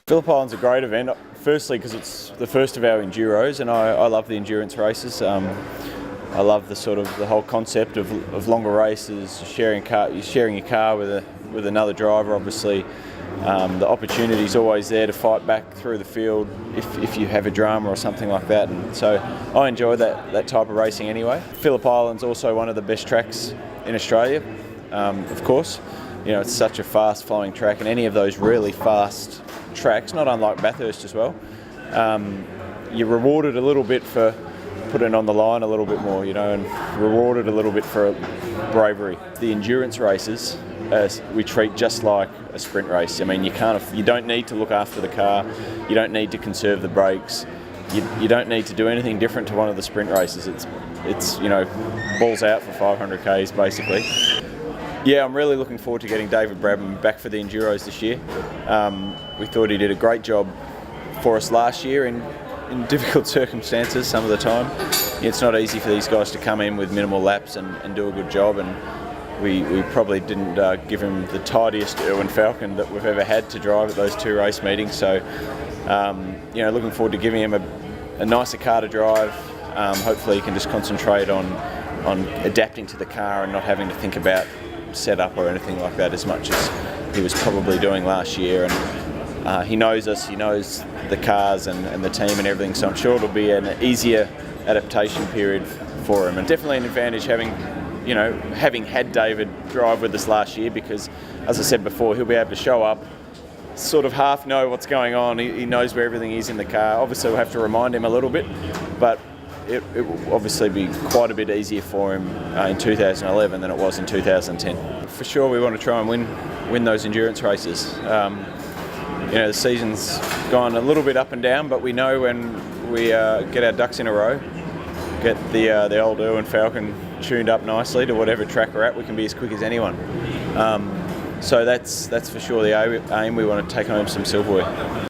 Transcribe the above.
Phillip Island's a great event, firstly because it's the first of our enduros, and I love the endurance races. I love the whole concept of longer races, sharing your car with another driver. Obviously, the opportunity's always there to fight back through the field if you have a drama or something like that, and so I enjoy that type of racing anyway. Phillip Island's also one of the best tracks in Australia, of course. You know, it's such a fast flowing track, and any of those really fast tracks, not unlike Bathurst as well, you're rewarded a little bit for putting on the line a little bit more, you know, and rewarded a little bit for bravery. The endurance races we treat just like a sprint race. I mean, you don't need to look after the car, you don't need to conserve the brakes, you don't need to do anything different to one of the sprint races. It's you know, balls out for 500 Ks basically. Yeah, I'm really looking forward to getting David Bradman back for the Enduros this year. We thought he did a great job for us last year in difficult circumstances some of the time. It's not easy for these guys to come in with minimal laps and do a good job, and we probably didn't give him the tidiest IRWIN Falcon that we've ever had to drive at those 2 race meetings. So, you know, looking forward to giving him a nicer car to drive. Hopefully he can just concentrate on adapting to the car and not having to think about setup or anything like that as much as he was probably doing last year. And he knows us, he knows the cars and the team and everything, so I'm sure it'll be an easier adaptation period for him, and definitely an advantage having had David drive with us last year, because as I said before, he'll be able to show up, sort of half know what's going on, he knows where everything is in the car. Obviously we'll have to remind him a little bit, but it will obviously be quite a bit easier for him in 2011 than it was in 2010. For sure we want to try and win those endurance races. You know, the season's gone a little bit up and down, but we know when we get our ducks in a row, get the old IRWIN Falcon tuned up nicely to whatever track we're at, we can be as quick as anyone. So that's for sure the aim. We want to take home some silverware.